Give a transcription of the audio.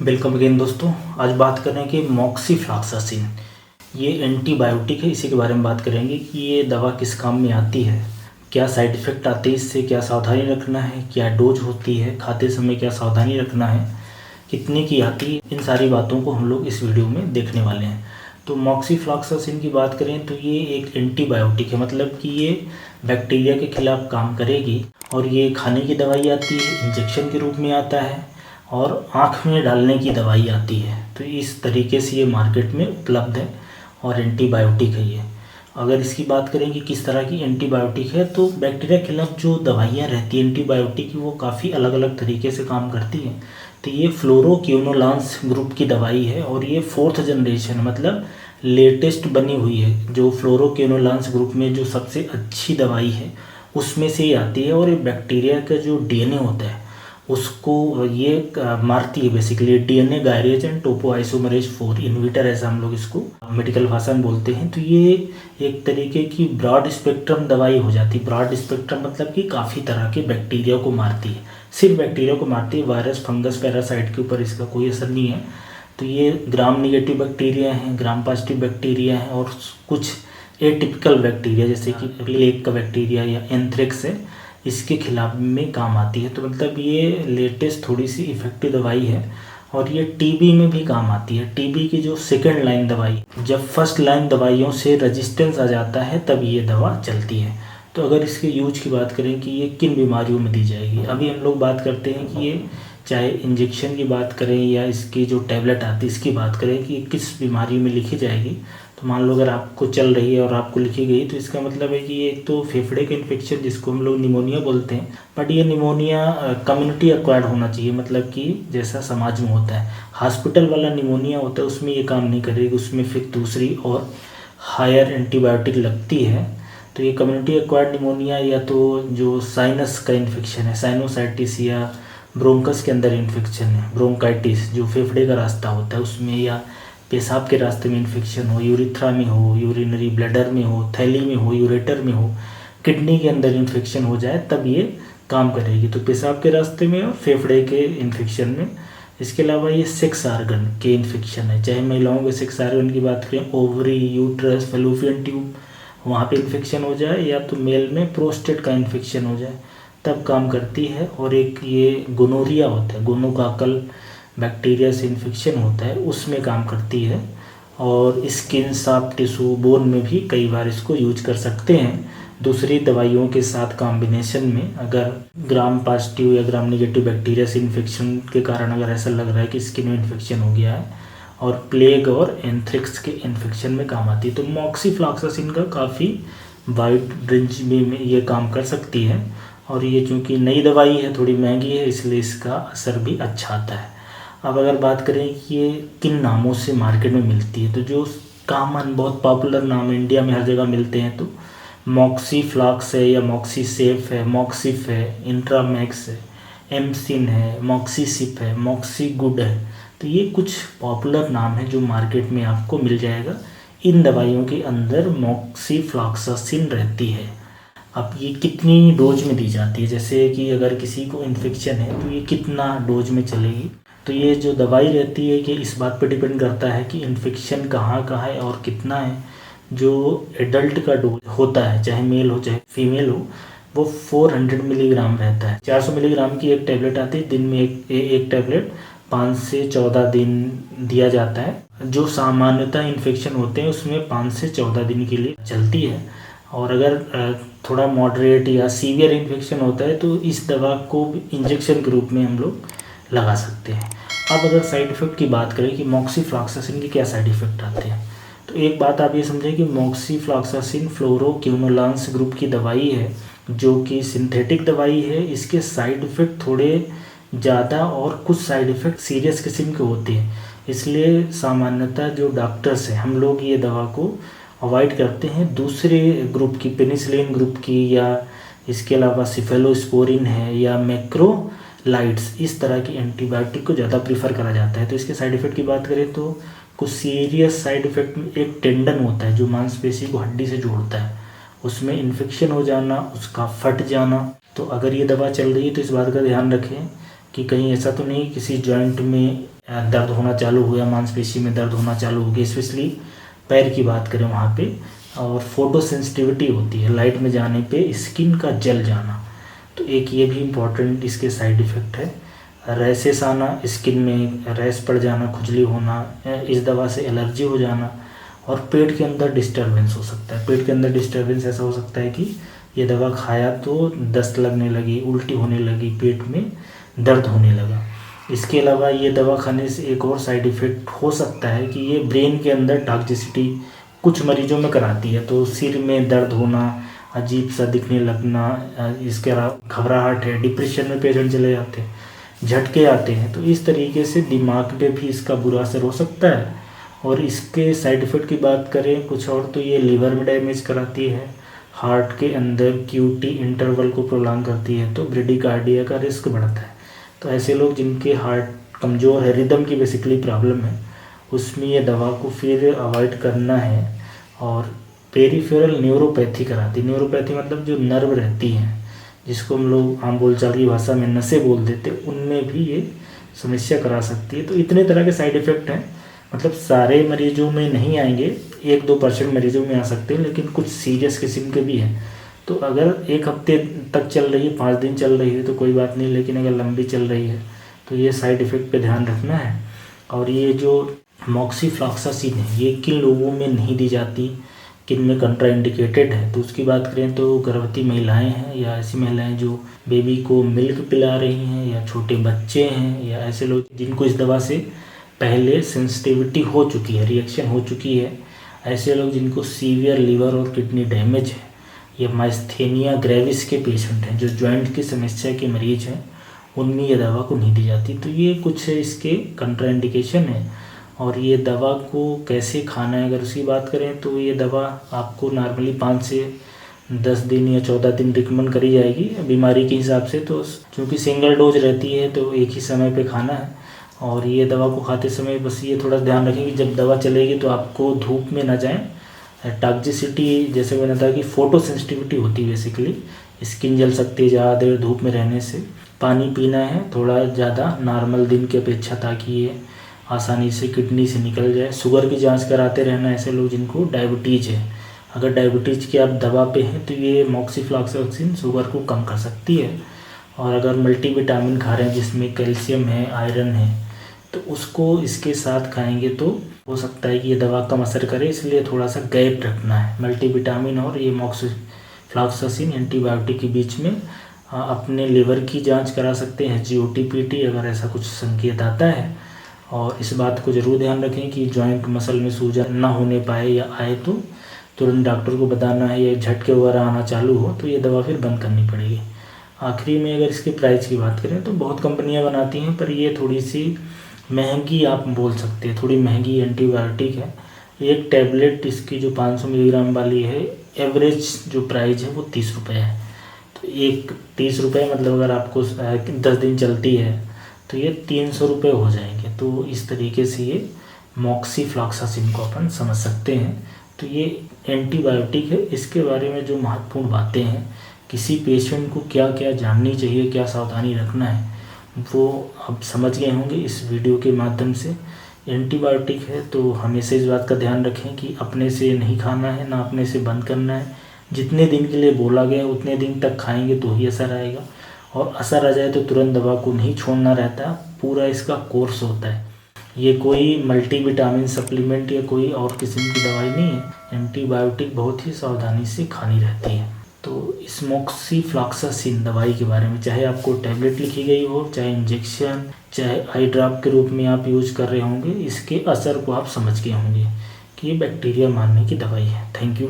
Welcome again दोस्तों। आज बात करेंगे मॉक्सिफ्लॉक्सासिन। ये एंटीबायोटिक है, इसी के बारे में बात करेंगे कि ये दवा किस काम में आती है, क्या साइड इफ़ेक्ट आते हैं इससे, क्या सावधानी रखना है, क्या डोज होती है, खाते समय क्या सावधानी रखना है, कितने की आती है। इन सारी बातों को हम लोग इस वीडियो में देखने वाले हैं। तो मॉक्सिफ्लॉक्सासिन की बात करें तो ये एक एंटीबायोटिक है, मतलब कि ये बैक्टीरिया के खिलाफ काम करेगी। और ये खाने की दवाई आती है, इंजेक्शन के रूप में आता है और आँख में डालने की दवाई आती है। तो इस तरीके से ये मार्केट में उपलब्ध है और एंटीबायोटिक है ये। अगर इसकी बात करें कि किस तरह की एंटीबायोटिक है, तो बैक्टीरिया के खिलाफ जो दवाइयाँ रहती हैं एंटीबायोटिक की, वो काफ़ी अलग अलग तरीके से काम करती हैं। तो ये फ्लोरोक्विनोलांस ग्रुप की दवाई है और ये 4th जनरेशन मतलब लेटेस्ट बनी हुई है। जो फ्लोरोक्विनोलांस ग्रुप में जो सबसे अच्छी दवाई है उसमें से ही आती है। और ये बैक्टीरिया का जो डीएनए होता है उसको ये मारती है। Basically DNA gyrase and topoisomerase 4 inhibitor, ऐसा हम लोग इसको मेडिकल भाषा में बोलते हैं। तो ये एक तरीके की ब्रॉड स्पेक्ट्रम दवाई हो जाती है। ब्रॉड स्पेक्ट्रम मतलब कि काफ़ी तरह के बैक्टीरिया को मारती है, सिर्फ बैक्टीरिया को मारती है। वायरस, फंगस, पैरासाइट के ऊपर इसका कोई असर नहीं है। तो ये ग्राम निगेटिव बैक्टीरिया हैं, ग्राम पॉजिटिव बैक्टीरिया हैं और कुछ एटिपिकल बैक्टीरिया जैसे कि प्लेग का बैक्टीरिया या एंथ्रेक्स है, इसके खिलाफ में काम आती है। तो मतलब ये लेटेस्ट थोड़ी सी इफ़ेक्टिव दवाई है। और ये टीबी में भी काम आती है। टीबी की जो सेकंड लाइन दवाई, जब फर्स्ट लाइन दवाइयों से रेजिस्टेंस आ जाता है तब ये दवा चलती है। तो अगर इसके यूज की बात करें कि ये किन बीमारियों में दी जाएगी, अभी हम लोग बात करते हैं कि ये चाहे इंजेक्शन की बात करें या इसकी जो टैबलेट आती है इसकी बात करें कि किस बीमारी में लिखी जाएगी। तो मान लो अगर आपको चल रही है और आपको लिखी गई, तो इसका मतलब है कि ये एक तो फेफड़े का इन्फेक्शन जिसको हम लोग निमोनिया बोलते हैं, बट ये निमोनिया कम्युनिटी एक्वायर्ड होना चाहिए, मतलब कि जैसा समाज में होता है। हॉस्पिटल वाला निमोनिया होता है उसमें ये काम नहीं करेगी, उसमें फिर दूसरी और हायर एंटीबायोटिक लगती है। तो ये कम्युनिटी एक्वायर्ड निमोनिया या तो जो साइनस का इन्फेक्शन है, साइनोसाइटिस, या ब्रोंकस के अंदर इन्फेक्शन है, ब्रोंकाइटिस जो फेफड़े का रास्ता होता है उसमें, या पेशाब के रास्ते में इन्फेक्शन हो, यूरिथ्रा में हो, यूरिनरी ब्लैडर में हो, थैली में हो, यूरेटर में हो, किडनी के अंदर इन्फेक्शन हो जाए तब ये काम करेगी। तो पेशाब के रास्ते में और फेफड़े के इन्फेक्शन में। इसके अलावा ये सेक्स आर्गन के इन्फेक्शन है, चाहे महिलाओं के सेक्स आर्गन की बात करें, ओवरी, यूट्रस, फैलोपियन ट्यूब, वहाँ पे इन्फेक्शन हो जाए, या तो मेल में प्रोस्टेट का इन्फेक्शन हो जाए तब काम करती है। और एक ये गोनोरिया होता है, गोनोकाकल बैक्टीरिया से इन्फेक्शन होता है, उसमें काम करती है। और स्किन, सॉफ्ट टिश्यू, बोन में भी कई बार इसको यूज कर सकते हैं दूसरी दवाइयों के साथ कॉम्बिनेशन में। अगर ग्राम पॉजिटिव या ग्राम निगेटिव बैक्टीरिया से इन्फेक्शन के कारण अगर ऐसा लग रहा है कि स्किन में इन्फेक्शन हो गया है, और प्लेग और एंथ्रेक्स के इन्फेक्शन में काम आती है। तो मॉक्सिफ्लॉक्सासिन का काफ़ी वाइड रेंज में ये काम कर सकती है। और ये चूँकि नई दवाई है, थोड़ी महंगी है, इसलिए इसका असर भी अच्छा आता है। अब अगर बात करें कि ये किन नामों से मार्केट में मिलती है, तो जो कॉमन बहुत पॉपुलर नाम इंडिया में हर जगह मिलते हैं, तो मॉक्सीफ्लॉक्स है, या मॉक्सीसेफ है, मॉक्सिफ है, इंट्रामैक्स है, एमसिन है, मॉक्सीसिप है, मॉक्सीगुड है। तो ये कुछ पॉपुलर नाम है जो मार्केट में आपको मिल जाएगा। इन दवाइयों के अंदर मॉक्सिफ्लॉक्सासिन रहती है। अब ये कितनी डोज में दी जाती है, जैसे कि अगर किसी को इन्फेक्शन है तो ये कितना डोज में चलेगी, तो ये जो दवाई रहती है कि इस बात पर डिपेंड करता है कि इन्फेक्शन कहाँ कहाँ है और कितना है। जो एडल्ट का डोज होता है, चाहे मेल हो चाहे फीमेल हो, वो 400 मिलीग्राम रहता है। 400 मिलीग्राम की एक टैबलेट आती है, दिन में एक टैबलेट 5 से 14 दिन दिया जाता है। जो सामान्यतः इन्फेक्शन होते हैं उसमें 5 से 14 दिन के लिए चलती है। और अगर थोड़ा मॉडरेट या सीवियर इन्फेक्शन होता है तो इस दवा को इंजेक्शन के रूप में हम लोग लगा सकते हैं। अब अगर साइड इफ़ेक्ट की बात करें कि मॉक्सिफ्लॉक्सासिन के क्या साइड इफ़ेक्ट आते हैं, तो एक बात आप ये समझें कि मॉक्सिफ्लॉक्सासिन फ्लोरोक्विनोलांस ग्रुप की दवाई है जो कि सिंथेटिक दवाई है। इसके साइड इफ़ेक्ट थोड़े ज़्यादा और कुछ साइड इफ़ेक्ट सीरियस किस्म के होते हैं, इसलिए सामान्यतः जो डॉक्टर्स हैं हम लोग ये दवा को अवॉइड करते हैं। दूसरे ग्रुप की, पेनिसिलिन ग्रुप की, या इसके अलावा सिफेलोस्पोरिन है या मैक्रोलाइड्स, इस तरह की एंटीबायोटिक को ज़्यादा प्रीफर करा जाता है। तो इसके साइड इफ़ेक्ट की बात करें तो कुछ सीरियस साइड इफ़ेक्ट में एक टेंडन होता है जो मांसपेशी को हड्डी से जोड़ता है, उसमें इन्फेक्शन हो जाना, उसका फट जाना। तो अगर ये दवा चल रही है तो इस बात का ध्यान रखें कि कहीं ऐसा तो नहीं किसी जॉइंट में दर्द होना चालू हो गया, मांसपेशी में दर्द होना चालू हो गया, स्पेशली पैर की बात करें वहाँ पे, और फोटो सेंसिटिविटी होती है, लाइट में जाने पे स्किन का जल जाना, तो एक ये भी इम्पोर्टेंट इसके साइड इफ़ेक्ट है। रैसेस आना, स्किन में रैश पड़ जाना, खुजली होना, इस दवा से एलर्जी हो जाना, और पेट के अंदर डिस्टर्बेंस हो सकता है। पेट के अंदर डिस्टर्बेंस ऐसा हो सकता है कि ये दवा खाया तो दस्त लगने लगी, उल्टी होने लगी, पेट में दर्द होने लगा। इसके अलावा ये दवा खाने से एक और साइड इफ़ेक्ट हो सकता है कि ये ब्रेन के अंदर टॉक्सिसिटी कुछ मरीजों में कराती है, तो सिर में दर्द होना, अजीब सा दिखने लगना, इसके अलावा घबराहट है, डिप्रेशन में पेशेंट चले जाते हैं, झटके आते हैं, तो इस तरीके से दिमाग पे भी इसका बुरा असर हो सकता है। और इसके साइड इफ़ेक्ट की बात करें कुछ और, तो ये लीवर में डैमेज कराती है, हार्ट के अंदर क्यूटी इंटरवल को प्रोलॉन्ग करती है, तो ब्रेडिकार्डिया का रिस्क बढ़ता है। तो ऐसे लोग जिनके हार्ट कमज़ोर है, रिदम की बेसिकली प्रॉब्लम है, उसमें ये दवा को फिर अवॉइड करना है। और पेरिफेरल न्यूरोपैथी कराती, न्यूरोपैथी मतलब जो नर्व रहती हैं, जिसको हम लोग आम बोलचाल की भाषा में नसें बोल देते, उनमें भी ये समस्या करा सकती है। तो इतने तरह के साइड इफ़ेक्ट हैं, मतलब सारे मरीजों में नहीं आएंगे, 1-2% मरीजों में आ सकते हैं, लेकिन कुछ सीरियस किस्म के भी हैं। तो अगर 1 हफ्ते तक चल रही है, 5 दिन चल रही है तो कोई बात नहीं, लेकिन अगर लंबी चल रही है तो ये साइड इफ़ेक्ट पे ध्यान रखना है। और ये जो मॉक्सिफ्लॉक्सासिन है, ये किन लोगों में नहीं दी जाती, किन में कंट्राइंडिकेटेड है, तो उसकी बात करें तो गर्भवती महिलाएं हैं, या ऐसी महिलाएं जो बेबी को मिल्क पिला रही हैं, या छोटे बच्चे हैं, या ऐसे लोग जिनको इस दवा से पहले सेंसिटिविटी हो चुकी है, रिएक्शन हो चुकी है, ऐसे लोग जिनको सीवियर लिवर और किडनी डैमेज है, या माइस्थेनिया ग्रेविस के पेशेंट हैं, जो जॉइंट की समस्या के मरीज हैं, उनमें ये दवा को नहीं दी जाती। तो ये कुछ इसके कंट्राइंडिकेशन है। और ये दवा को कैसे खाना है अगर उसकी बात करें, तो ये दवा आपको नॉर्मली 5 से 10 दिन या 14 दिन रिकमेंड करी जाएगी बीमारी के हिसाब से। तो चूँकि सिंगल डोज रहती है तो एक ही समय पे खाना है। और ये दवा को खाते समय बस ये थोड़ा ध्यान रखें कि जब दवा चलेगी तो आपको धूप में ना जाएं। टॉक्सिसिटी जैसे मैंने बताया कि फोटो सेंसिटिविटी होती है, बेसिकली स्किन जल सकती है ज़्यादा देर धूप में रहने से। पानी पीना है थोड़ा ज़्यादा नॉर्मल दिन की अपेक्षा, ताकि ये आसानी से किडनी से निकल जाए। शुगर की जांच कराते रहना, ऐसे लोग जिनको डायबिटीज़ है, अगर डायबिटीज़ की आप दवा पे हैं तो ये मॉक्सिफ्लॉक्सासिन शुगर को कम कर सकती है। और अगर मल्टीविटामिन खा रहे हैं जिसमें कैल्शियम है, आयरन है, तो उसको इसके साथ खाएंगे तो हो सकता है कि ये दवा कम असर करे, इसलिए थोड़ा सा गैप रखना है मल्टीविटामिन और ये मॉक्सिफ्लॉक्सासिन एंटीबायोटिक के बीच में। अपने लिवर की जांच करा सकते हैं, GOT-PT, अगर ऐसा कुछ संकेत आता है। और इस बात को ज़रूर ध्यान रखें कि जॉइंट मसल में सूजन ना होने पाए, या आए तो तुरंत डॉक्टर को बताना है। या झटके वगैरह आना चालू हो तो ये दवा फिर बंद करनी पड़ेगी। आखिरी में अगर इसके प्राइस की बात करें तो बहुत कंपनियां बनाती हैं, पर ये थोड़ी सी महंगी आप बोल सकते हैं, थोड़ी महंगी एंटीबायोटिक है। एक टैबलेट इसकी जो 500 मिलीग्राम वाली है, एवरेज जो प्राइस है वो 30 रुपये है। तो एक 30 रुपये मतलब अगर आपको 10 दिन चलती है तो ये 300 रुपये हो जाएंगे। तो इस तरीके से ये मॉक्सिफ्लॉक्सासिन को अपन समझ सकते हैं। तो ये एंटीबायोटिक है। इसके बारे में जो महत्वपूर्ण बातें हैं, किसी पेशेंट को क्या क्या जाननी चाहिए, क्या सावधानी रखना है, वो आप समझ गए होंगे इस वीडियो के माध्यम से। एंटीबायोटिक है तो हमेशा इस बात का ध्यान रखें कि अपने से नहीं खाना है, ना अपने से बंद करना है। जितने दिन के लिए बोला गया उतने दिन तक खाएंगे तो ही असर आएगा, और असर आ जाए तो तुरंत दवा को नहीं छोड़ना रहता, पूरा इसका कोर्स होता है। ये कोई मल्टीविटामिन सप्लीमेंट या कोई और किस्म की दवाई नहीं है। एंटीबायोटिक बहुत ही सावधानी से खानी रहती है। तो इस मॉक्सिफ्लॉक्सासिन दवाई के बारे में, चाहे आपको टैबलेट लिखी गई हो, चाहे इंजेक्शन, चाहे आई ड्रॉप के रूप में आप यूज़ कर रहे होंगे, इसके असर को आप समझ गए होंगे कि ये बैक्टीरिया मारने की दवाई है। Thank you.